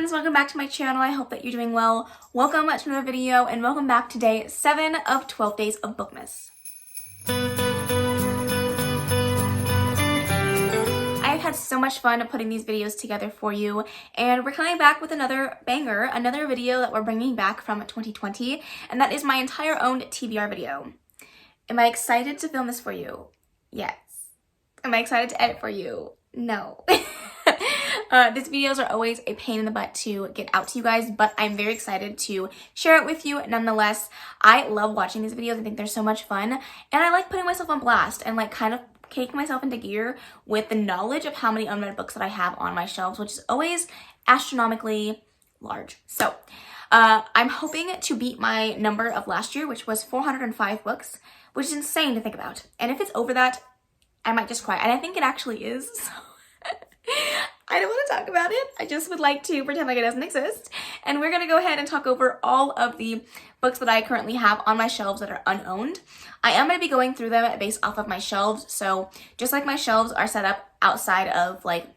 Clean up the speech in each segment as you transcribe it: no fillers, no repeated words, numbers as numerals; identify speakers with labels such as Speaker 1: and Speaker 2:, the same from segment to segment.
Speaker 1: friends, welcome back to my channel. I hope that you're doing well. Welcome to another video and welcome back to day 7 of 12 days of Bookmas. I've had so much fun putting these videos together for you, and we're coming back with another banger, another video that we're bringing back from 2020, and that is my entire own TBR video. Am I excited to film this for you? Yes. Am I excited to edit for you? No. These videos are always a pain in the butt to get out to you guys, but I'm very excited to share it with you nonetheless. I love watching these videos. I think they're so much fun, and I like putting myself on blast and like kind of kicking myself into gear with the knowledge of how many unread books that I have on my shelves, which is always astronomically large. So I'm hoping to beat my number of last year, which was 405 books, which is insane to think about. And if it's over that, I might just cry. And I think it actually is. So I don't want to talk about it. I just would like to pretend like it doesn't exist. And we're going to go ahead and talk over all of the books that I currently have on my shelves that are unowned. I am going to be going through them based off of my shelves. So just like my shelves are set up outside of like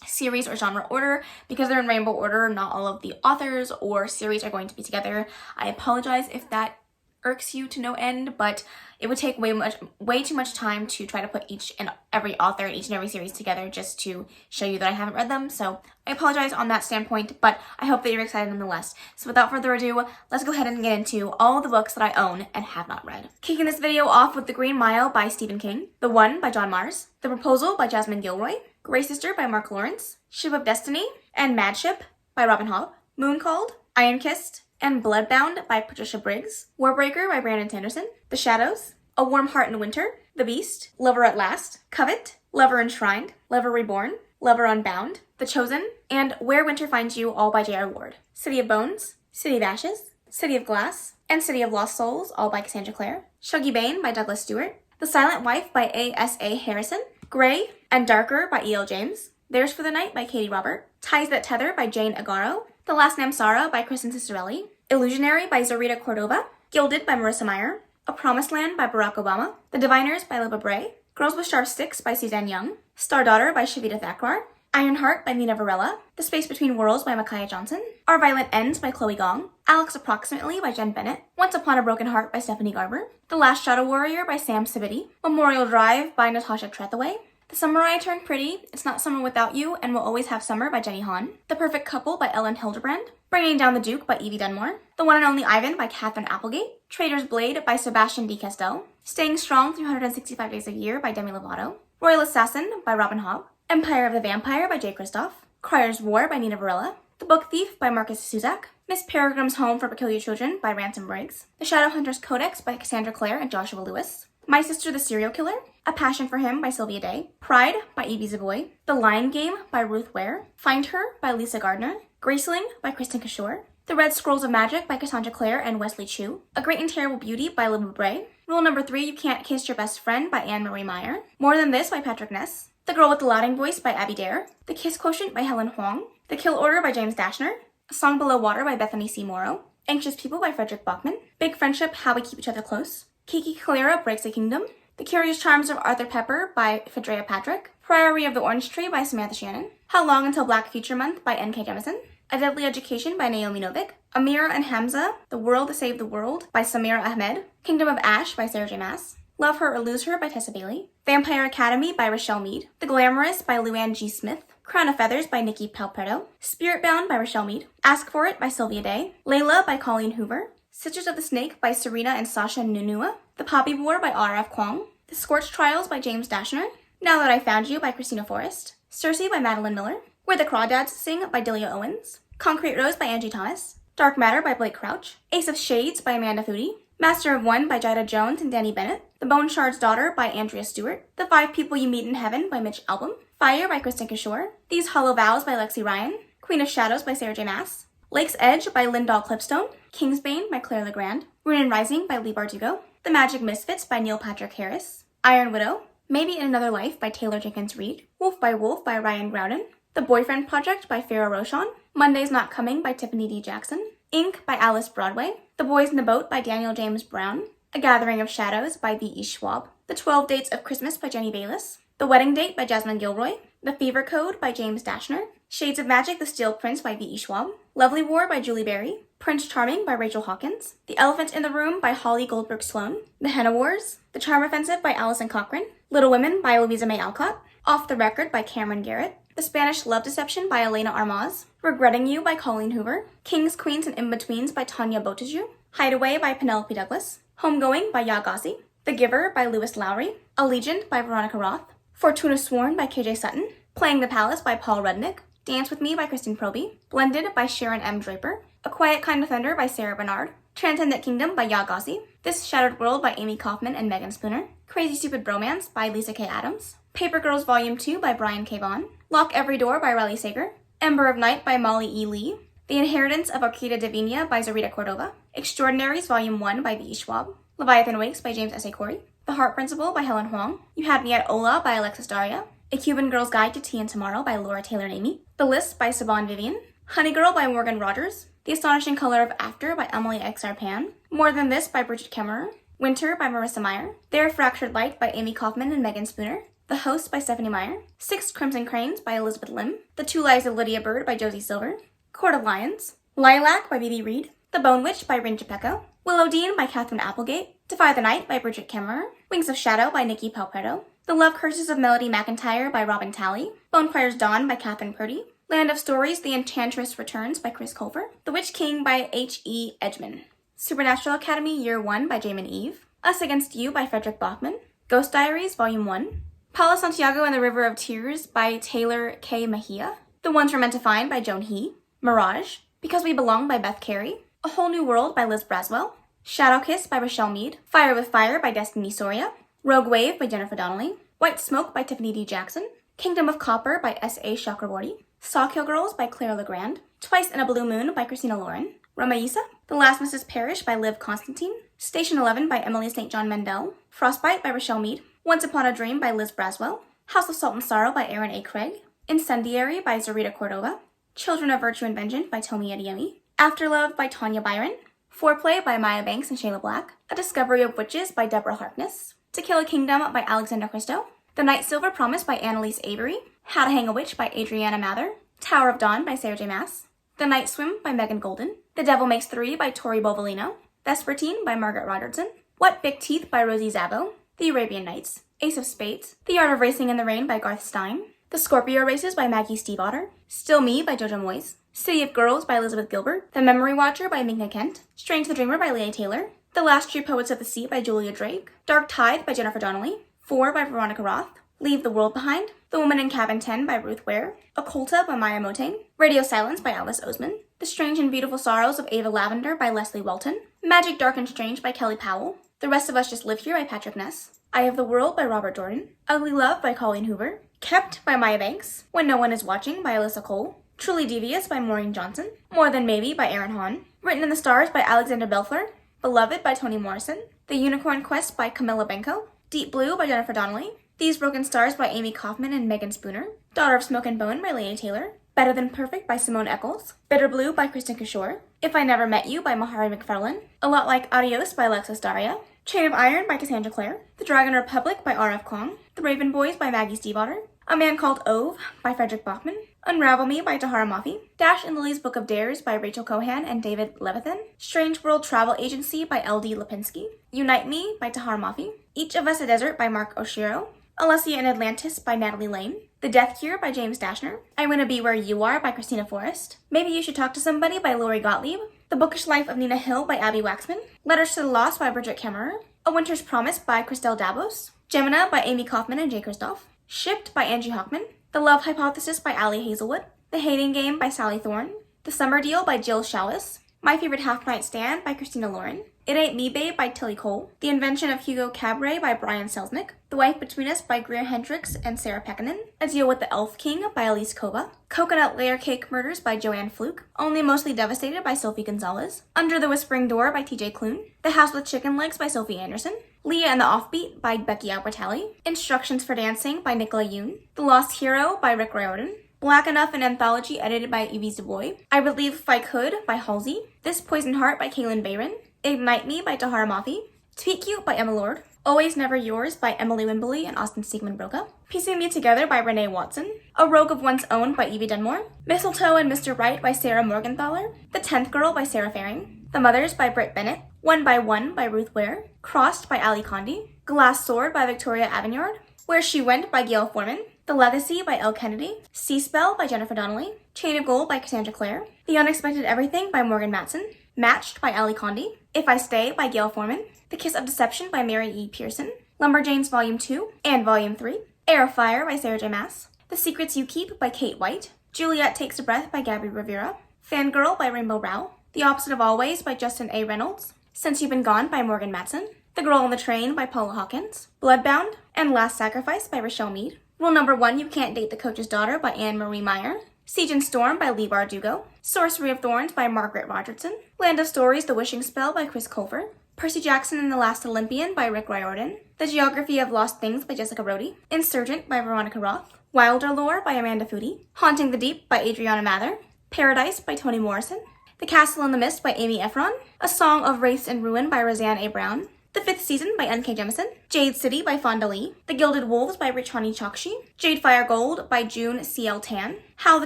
Speaker 1: series or genre order, because they're in rainbow order, not all of the authors or series are going to be together. I apologize if that irks you to no end, but it would take way too much time to try to put each and every author and each and every series together just to show you that I haven't read them. So I apologize on that standpoint, but I hope that you're excited nonetheless. So without further ado, let's go ahead and get into all the books that I own and have not read. Kicking this video off with The Green Mile by Stephen King, The One by John Mars, The Proposal by Jasmine Gilroy, Grey Sister by Mark Lawrence, Ship of Destiny and Mad Ship by Robin Hobb, Moon Called, Iron Kissed, and Bloodbound by Patricia Briggs, Warbreaker by Brandon Sanderson, The Shadows, A Warm Heart in Winter, The Beast, Lover at Last, Covet, Lover Enshrined, Lover Reborn, Lover Unbound, The Chosen, and Where Winter Finds You, all by J.R. Ward, City of Bones, City of Ashes, City of Glass, and City of Lost Souls, all by Cassandra Clare, Shuggy Bane by Douglas Stewart, The Silent Wife by A.S.A. Harrison, Grey and Darker by E.L. James, Theirs for the Night by Katie Robert, Ties That Tether by Jane Agaro, The Last Namsara by Kristen Cicerelli, Illusionary by Zorita Cordova, Gilded by Marissa Meyer, A Promised Land by Barack Obama, The Diviners by Libba Bray, Girls with Sharp Sticks by Suzanne Young, Star Daughter by Shavita Thakrar, Iron Heart by Nina Varela, The Space Between Worlds by Micaiah Johnson, Our Violent Ends by Chloe Gong, Alex Approximately by Jen Bennett, Once Upon a Broken Heart by Stephanie Garber, The Last Shadow Warrior by Sam Sibity, Memorial Drive by Natasha Trethaway, The Summer I Turned Pretty, It's Not Summer Without You, and We'll Always Have Summer by Jenny Han, The Perfect Couple by Ellen Hildebrand, Bringing Down the Duke by Evie Dunmore, The One and Only Ivan by Catherine Applegate, Traitor's Blade by Sebastian D. Castell, Staying Strong 365 Days a Year by Demi Lovato, Royal Assassin by Robin Hobb, Empire of the Vampire by Jay Kristoff, Crier's War by Nina Varela, The Book Thief by Marcus Suzak, Miss Peregrine's Home for Peculiar Children by Ransom Briggs, The Shadowhunter's Codex by Cassandra Clare and Joshua Lewis, My Sister the Serial Killer, A Passion for Him by Sylvia Day, Pride by Evie Zavoy, The Lion Game by Ruth Ware, Find Her by Lisa Gardner, Graceling by Kristen Kishore, The Red Scrolls of Magic by Cassandra Clare and Wesley Chu, A Great and Terrible Beauty by Libba Bray, Rule Number 3, You Can't Kiss Your Best Friend by Anne-Marie Meyer, More Than This by Patrick Ness, The Girl with the Latin Voice by Abby Dare, The Kiss Quotient by Helen Huang, The Kill Order by James Dashner, A Song Below Water by Bethany C. Morrow, Anxious People by Frederick Bachman, Big Friendship, How We Keep Each Other Close, Kiki Kalera Breaks a Kingdom, The Curious Charms of Arthur Pepper by Phaedria Patrick, Priory of the Orange Tree by Samantha Shannon, How Long Until Black Future Month by N.K. Jemisin, A Deadly Education by Naomi Novik, Amira and Hamza, The World to Save the World by Samira Ahmed, Kingdom of Ash by Sarah J. Maas, Love Her or Lose Her by Tessa Bailey, Vampire Academy by Rochelle Mead, The Glamorous by Luann G. Smith, Crown of Feathers by Nikki Palpretto, Spirit Bound by Rochelle Mead, Ask for It by Sylvia Day, Layla by Colleen Hoover, Sisters of the Snake by Serena and Sasha Nunua, The Poppy War by R.F. Kwong, The Scorched Trials by James Dashner, Now That I Found You by Christina Forrest, Circe by Madeline Miller, Where the Crawdads Sing by Delia Owens, Concrete Rose by Angie Thomas, Dark Matter by Blake Crouch, Ace of Shades by Amanda Foody, Master of One by Jida Jones and Danny Bennett, The Bone Shard's Daughter by Andrea Stewart, The Five People You Meet in Heaven by Mitch Albom, Fire by Kristen Kishore, These Hollow Vows by Lexi Ryan, Queen of Shadows by Sarah J. Maas, Lake's Edge by Lyndall Clipstone, Kingsbane by Claire Legrand, Rune and Rising by Lee Bardugo, The Magic Misfits by Neil Patrick Harris, Iron Widow, Maybe in Another Life by Taylor Jenkins Reid, Wolf by Ryan Groudon, The Boyfriend Project by Farrah Roshan, Monday's Not Coming by Tiffany D. Jackson, Ink by Alice Broadway, The Boys in the Boat by Daniel James Brown, A Gathering of Shadows by V.E. Schwab, The 12 Dates of Christmas by Jenny Bayless, The Wedding Date by Jasmine Gilroy, The Fever Code by James Dashner, Shades of Magic, The Steel Prince by V.E. Schwab, Lovely War by Julie Berry, Prince Charming by Rachel Hawkins, The Elephant in the Room by Holly Goldberg Sloan, The Henna Wars, The Charm Offensive by Alison Cochrane, Little Women by Louisa May Alcott, Off the Record by Cameron Garrett, The Spanish Love Deception by Elena Armaz, Regretting You by Colleen Hoover, Kings, Queens, and In-Betweens by Tanya Bottigieg, Hideaway by Penelope Douglas, Homegoing by Ya Gossi, The Giver by Lewis Lowry, Allegiant by Veronica Roth, Fortuna Sworn by KJ Sutton, Playing the Palace by Paul Rudnick, Dance With Me by Kristen Proby, Blended by Sharon M. Draper, A Quiet Kind of Thunder by Sarah Bernard, Transcendent Kingdom by Ya Gossi, This Shattered World by Amy Kaufman and Megan Spooner, Crazy Stupid Bromance by Lisa K. Adams, Paper Girls Volume 2 by Brian K. Vaughan, Lock Every Door by Riley Sager, Ember of Night by Molly E. Lee, The Inheritance of Orquídea Divina by Zarita Cordova, Extraordinaries Volume 1 by V.E. Schwab, Leviathan Wakes by James S. A. Corey, The Heart Principle by Helen Huang, You Had Me at Ola by Alexis Daria, A Cuban Girl's Guide to Tea and Tomorrow by Laura Taylor Amy, The List by Saban Vivian, Honey Girl by Morgan Rogers, The Astonishing Color of After by Emily X. Pan, More Than This by Bridget Kemmerer, Winter by Marissa Meyer, Their Fractured Light by Amy Kaufman and Megan Spooner, The Host by Stephanie Meyer, Six Crimson Cranes by Elizabeth Lim, The Two Lives of Lydia Bird by Josie Silver, Court of Lions, Lilac by B.B. Reed, The Bone Witch by Rin Geppetto, Willow Dean by Catherine Applegate, Defy the Night by Bridget Kemmerer, Wings of Shadow by Nikki Palpretto, The Love Curses of Melody McIntyre by Robin Talley, Bonfire's Dawn by Catherine Purdy, Land of Stories, The Enchantress Returns by Chris Colfer, The Witch King by H.E. Edgman, Supernatural Academy Year 1 by Jamin Eve, Us Against You by Frederick Bachman, Ghost Diaries Volume 1, Paula Santiago and the River of Tears by Taylor K. Mejia, The Ones We're Meant to Find by Joan He, Mirage, Because We Belong by Beth Carey, A Whole New World by Liz Braswell, Shadow Kiss by Rochelle Mead, Fire with Fire by Destiny Soria, Rogue Wave by Jennifer Donnelly, White Smoke by Tiffany D. Jackson, Kingdom of Copper by S.A. Chakraborty, Sawkill Girls by Claire Legrand, Twice in a Blue Moon by Christina Lauren, Ramaisa, The Last Mrs. Parrish by Liv Constantine, Station 11 by Emily St. John Mendel, Frostbite by Rochelle Mead, Once Upon a Dream by Liz Braswell, House of Salt and Sorrow by Aaron A. Craig, Incendiary by Zarita Cordova, Children of Virtue and Vengeance by Tomi Adeyemi, Afterlove by Tanya Byron, Foreplay by Maya Banks and Shayla Black, A Discovery of Witches by Deborah Harkness, To Kill a Kingdom by Alexander Christo, The Night Silver Promise by Annalise Avery, How to Hang a Witch by Adriana Mather, Tower of Dawn by Sarah J. Maas, The Night Swim by Megan Golden, The Devil Makes Three by Tori Bovolino, Vespertine by Margaret Rogertson, What Big Teeth by Rosie Zabo, The Arabian Nights, Ace of Spades, The Art of Racing in the Rain by Garth Stein, The Scorpio Races by Maggie Stiefvater, Still Me by Jojo Moyes, City of Girls by Elizabeth Gilbert, The Memory Watcher by Minka Kent, Strange the Dreamer by Leah Taylor, The Last True Poets of the Sea by Julia Drake, Dark Tide by Jennifer Donnelly, 4 by Veronica Roth, Leave the World Behind, The Woman in Cabin 10 by Ruth Ware, Occulta by Maya Motain, Radio Silence by Alice Oseman, The Strange and Beautiful Sorrows of Ava Lavender by Leslie Welton, Magic Dark and Strange by Kelly Powell, The Rest of Us Just Live Here by Patrick Ness, Eye of the World by Robert Jordan, Ugly Love by Colleen Hoover, Kept by Maya Banks, When No One Is Watching by Alyssa Cole, Truly Devious by Maureen Johnson, More Than Maybe by Aaron Hahn, Written in the Stars by Alexander Belfler, Beloved by Toni Morrison, The Unicorn Quest by Camilla Benko, Deep Blue by Jennifer Donnelly, These Broken Stars by Amy Kaufman and Megan Spooner, Daughter of Smoke and Bone by Leah Taylor, Better Than Perfect by Simone Eccles, Bitter Blue by Kristen Kishore, If I Never Met You by Mahari McFarlane, A Lot Like Adios by Alexis Daria, Chain of Iron by Cassandra Clare, The Dragon Republic by R.F. Kong, The Raven Boys by Maggie Stiefvater, A Man Called Ove by Frederick Bachman, Unravel Me by Tahara Mafi, Dash in Lily's Book of Dares by Rachel Cohan and David Levithan, Strange World Travel Agency by L.D. Lipinski, Unite Me by Tahara Mafi, Each of Us a Desert by Mark Oshiro, Alessia in Atlantis by Natalie Lane, The Death Cure by James Dashner, I Wanna Be Where You Are by Christina Forrest, Maybe You Should Talk to Somebody by Lori Gottlieb, The Bookish Life of Nina Hill by Abby Waxman, Letters to the Lost by Bridget Kemmerer, A Winter's Promise by Christelle Dabos, Gemina by Amy Kaufman and Jay Kristoff, Shipped by Angie Hockman, The Love Hypothesis by Allie Hazelwood, The Hating Game by Sally Thorne, The Summer Deal by Jill Shallis, My Favorite Half-Night Stand by Christina Lauren, It Ain't Me Babe by Tilly Cole, The Invention of Hugo Cabret by Brian Selznick, The Wife Between Us by Greer Hendricks and Sarah Pekkanen, A Deal with the Elf King by Elise Kova, Coconut Layer Cake Murders by Joanne Fluke, Only Mostly Devastated by Sophie Gonzalez, Under the Whispering Door by TJ Klune, The House with Chicken Legs by Sophie Anderson, Leah and the Offbeat by Becky Albertelli, Instructions for Dancing by Nicola Yoon, The Lost Hero by Rick Riordan, Black Enough, an anthology edited by Evie Dubois, I Would Leave If I Could by Halsey, This Poison Heart by Kaylin Bayron, Ignite Me by Tahara Mafi, Tweet Cute by Emma Lord, Always Never Yours by Emily Wimbley and Austin Siegmund Broca, Piecing Me Together by Renee Watson, A Rogue of One's Own by Evie Dunmore, Mistletoe and Mr. Right by Sarah Morgenthaler, The 10th Girl by Sarah Faring, The Mothers by Britt Bennett, One by One by Ruth Ware, Crossed by Ali Condi, Glass Sword by Victoria Aveyard, Where She Went by Gail Foreman, The Legacy by Elle Kennedy, Sea Spell by Jennifer Donnelly, Chain of Gold by Cassandra Clare, The Unexpected Everything by Morgan Matson, Matched by Ali Condi, If I Stay by Gail Foreman, The Kiss of Deception by Mary E. Pearson, Lumberjanes Volume 2 and Volume 3, Air of Fire by Sarah J. Maas, The Secrets You Keep by Kate White, Juliet Takes a Breath by Gabby Rivera, Fangirl by Rainbow Rao, The Opposite of Always by Justin A. Reynolds, Since You've Been Gone by Morgan Matson, The Girl on the Train by Paula Hawkins, Bloodbound, and Last Sacrifice by Rochelle Mead, Rule Number 1 You Can't Date the Coach's Daughter by Anne Marie Meyer, Siege and Storm by Lee Bardugo, Sorcery of Thorns by Margaret Rogerson, Land of Stories The Wishing Spell by Chris Colfer, Percy Jackson and the Last Olympian by Rick Riordan, The Geography of Lost Things by Jessica Brody, Insurgent by Veronica Roth, Wilder Lore by Amanda Foody, Haunting the Deep by Adriana Mather, Paradise by Toni Morrison, The Castle in the Mist by Amy Ephron, A Song of Wraiths and Ruin by Roseanne A. Brown, The Fifth Season by N.K. Jemisin, Jade City by Fonda Lee, The Gilded Wolves by Richani Chokshi, Jade Fire Gold by June C.L. Tan, How the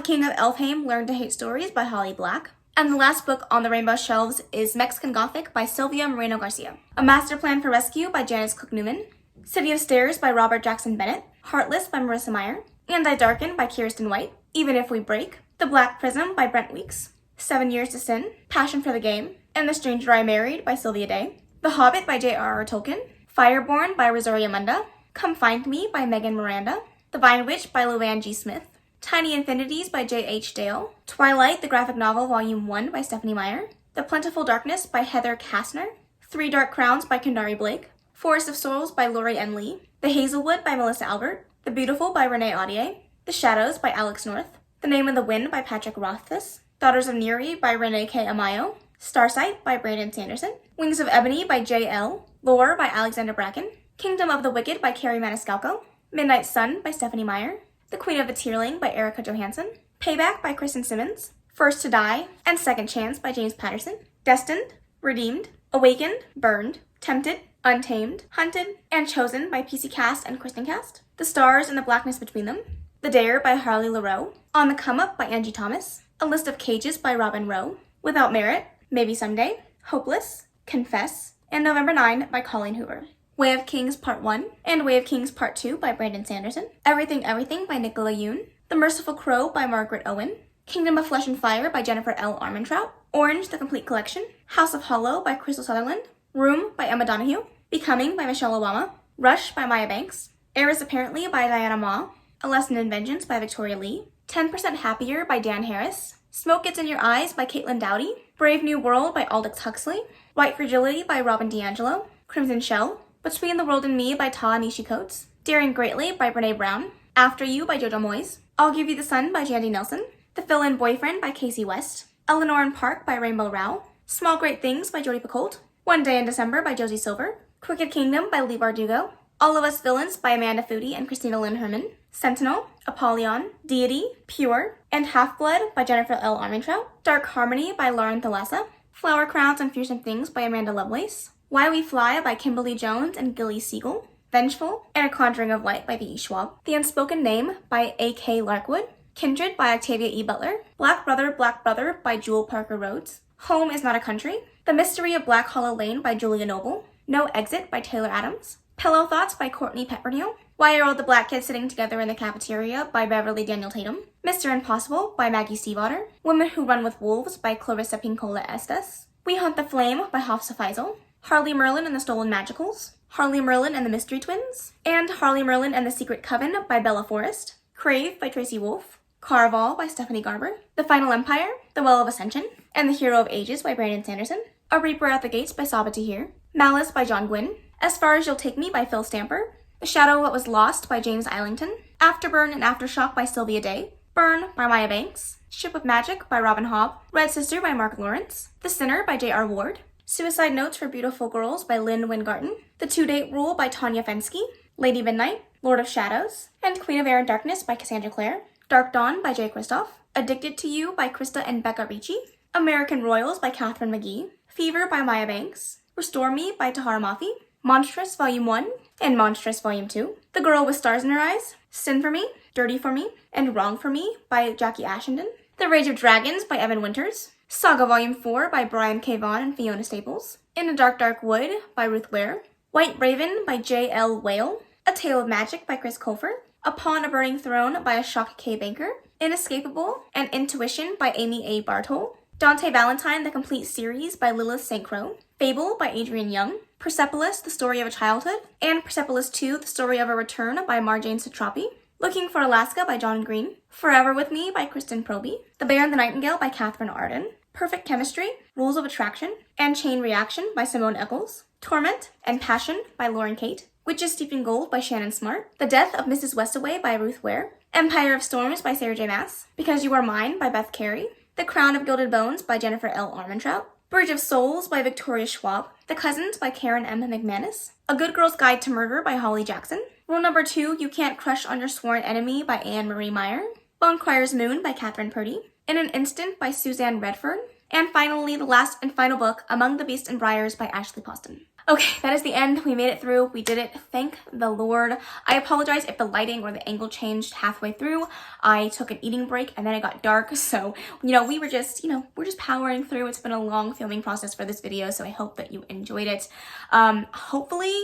Speaker 1: King of Elfheim Learned to Hate Stories by Holly Black, and the last book on the Rainbow Shelves is Mexican Gothic by Sylvia Moreno Garcia, A Master Plan for Rescue by Janice Cook Newman, City of Stairs by Robert Jackson Bennett, Heartless by Marissa Meyer, And I Darken by Kirsten White, Even If We Break, The Black Prism by Brent Weeks, 7 Years to Sin, Passion for the Game, and The Stranger I Married by Sylvia Day, The Hobbit by J.R.R. Tolkien, Fireborn by Rosaria Munda, Come Find Me by Megan Miranda, The Vine Witch by Luann G. Smith, Tiny Infinities by J.H. Dale, Twilight, the graphic novel, Volume 1 by Stephanie Meyer, The Plentiful Darkness by Heather Kastner, Three Dark Crowns by Kendari Blake, Forest of Souls by Lori N. Lee, The Hazelwood by Melissa Albert, The Beautiful by Renee Audier, The Shadows by Alex North, The Name of the Wind by Patrick Rothfuss, Daughters of Neri by Renee K. Amayo, Starsight by Brandon Sanderson, Wings of Ebony by J.L., Lore by Alexander Bracken, Kingdom of the Wicked by Carrie Maniscalco, Midnight Sun by Stephanie Meyer, The Queen of the Tearling by Erica Johansson, Payback by Kristen Simmons, First to Die and Second Chance by James Patterson, Destined, Redeemed, Awakened, Burned, Tempted, Untamed, Hunted, and Chosen by PC Cast and Kristen Cast, The Stars and the Blackness Between Them, The Dare by Harley LaRoe, On the Come Up by Angie Thomas, A List of Cages by Robin Rowe, Without Merit, Maybe Someday, Hopeless, Confess, and November 9 by Colleen Hoover. Way of Kings Part 1 and Way of Kings Part 2 by Brandon Sanderson, Everything Everything by Nicola Yoon, The Merciful Crow by Margaret Owen, Kingdom of Flesh and Fire by Jennifer L. Armentrout, Orange, the Complete Collection, House of Hollow by Crystal Sutherland, Room by Emma Donoghue, Becoming by Michelle Obama, Rush by Maya Banks, Heiress Apparently by Diana Ma, A Lesson in Vengeance by Victoria Lee, 10% Happier by Dan Harris, Smoke Gets in Your Eyes by Caitlin Dowdy, Brave New World by Aldous Huxley, White Fragility by Robin DiAngelo, Crimson Shell, Between the World and Me by Ta Nishi-Coates, Daring Greatly by Brene Brown, After You by Jojo Moyes, I'll Give You the Sun by Jandy Nelson, The Fill-In Boyfriend by Casey West, Eleanor and Park by Rainbow Rao, Small Great Things by Jodie Picoult, One Day in December by Josie Silver, Crooked Kingdom by Lee Bardugo, All of Us Villains by Amanda Foody and Christina Lynn Herman, Sentinel, Apollyon, Deity, Pure, and Half-Blood by Jennifer L. Armentrout, Dark Harmony by Lauren Thalassa, Flower Crowns and Fearsome Things by Amanda Lovelace, Why We Fly by Kimberly Jones and Gilly Siegel, Vengeful, and A Conjuring of Light by V.E. Schwab, The Unspoken Name by A.K. Larkwood, Kindred by Octavia E. Butler, Black Brother by Jewel Parker Rhodes, Home is Not a Country, The Mystery of Black Hollow Lane by Julia Noble, No Exit by Taylor Adams, Pillow Thoughts by Courtney Peppernell, Why Are All the Black Kids Sitting Together in the Cafeteria by Beverly Daniel Tatum, Mr. Impossible by Maggie Stiefvater, Women Who Run with Wolves by Clarissa Pinkola Estes, We Hunt the Flame by Hafsa Faisal, Harley Merlin and the Stolen Magicals, Harley Merlin and the Mystery Twins, and Harley Merlin and the Secret Coven by Bella Forrest, Crave by Tracy Wolfe, Carval by Stephanie Garber, The Final Empire, The Well of Ascension, and The Hero of Ages by Brandon Sanderson, A Reaper at the Gates by Saba Tahir, Malice by John Gwynn, As Far as You'll Take Me by Phil Stamper, The Shadow of What Was Lost by James Islington, Afterburn and Aftershock by Sylvia Day, Burn by Maya Banks, Ship of Magic by Robin Hobb, Red Sister by Mark Lawrence, The Sinner by J.R. Ward, Suicide Notes for Beautiful Girls by Lynn Wingarten, The Two-Date Rule by Tanya Fensky, Lady Midnight, Lord of Shadows, and Queen of Air and Darkness by Cassandra Clare, Dark Dawn by Jay Kristoff, Addicted to You by Krista and Becca Ricci, American Royals by Catherine McGee, Fever by Maya Banks, Restore Me by Tahara Mafi, Monstrous Volume 1 and Monstrous Volume 2, The Girl with Stars in Her Eyes, Sin for Me, Dirty for Me, and Wrong for Me by Jackie Ashenden, The Rage of Dragons by Evan Winters, Saga Volume 4 by Brian K. Vaughan and Fiona Staples, In a Dark Dark Wood by Ruth Ware, White Raven by J.L. Whale, A Tale of Magic by Chris Colfer, Upon a Burning Throne by Ashok K. Banker, Inescapable and Intuition by Amy A. Bartol, Dante Valentine, The Complete Series by Lilith St. Croix, Fable by Adrian Young, Persepolis, The Story of a Childhood, and Persepolis 2, The Story of a Return by Marjane Satrapi, Looking for Alaska by John Green, Forever With Me by Kristen Proby, The Bear and the Nightingale by Catherine Arden, Perfect Chemistry, Rules of Attraction, and Chain Reaction by Simone Eccles, Torment and Passion by Lauren Kate, Witches Steeped in Gold by Shannon Smart, The Death of Mrs. Westaway by Ruth Ware, Empire of Storms by Sarah J. Maas, Because You Are Mine by Beth Carey, The Crown of Gilded Bones by Jennifer L. Armentrout, Bridge of Souls by Victoria Schwab, The Cousins by Karen M. McManus, A Good Girl's Guide to Murder by Holly Jackson, Rule Number 2, You Can't Crush on Your Sworn Enemy by Anne Marie Meyer, Bonecryer's Moon by Catherine Purdy, In an Instant by Suzanne Redfern, and finally, the last and final book, Among the Beasts and Briars by Ashley Poston. Okay, that is the end. We made it through. We did it. Thank the Lord. I apologize if the lighting or the angle changed halfway through. I took an eating break and then it got dark. So, we were just, we're just powering through. It's been a long filming process for this video. So I hope that you enjoyed it. Hopefully,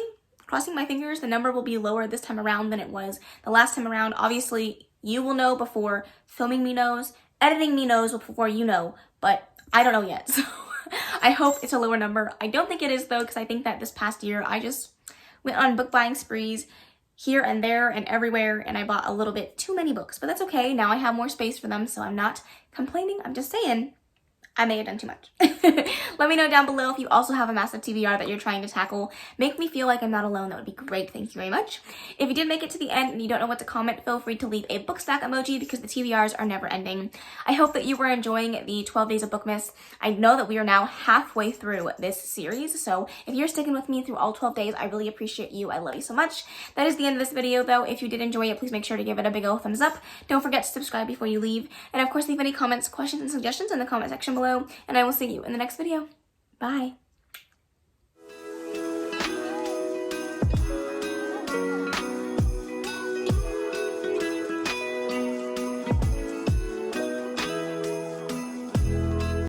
Speaker 1: crossing my fingers, the number will be lower this time around than it was the last time around. Obviously, you will know before filming me knows, editing me knows before you know, but I don't know yet. So I hope it's a lower number. I don't think it is though, because I think that this past year I just went on book buying sprees here and there and everywhere, and I bought a little bit too many books, but that's okay. Now I have more space for them, so I'm not complaining. I'm just saying I may have done too much. Let me know down below if you also have a massive TBR that you're trying to tackle. Make me feel like I'm not alone. That would be great. Thank you very much. If you did make it to the end and you don't know what to comment, feel free to leave a book stack emoji because the TBRs are never ending. I hope that you were enjoying the 12 Days of Bookmas. I know that we are now halfway through this series, so if you're sticking with me through all 12 days, I really appreciate you. I love you so much. That is the end of this video though. If you did enjoy it, please make sure to give it a big old thumbs up. Don't forget to subscribe before you leave. And of course, leave any comments, questions, and suggestions in the comment section below, and I will see you in the next video. Bye.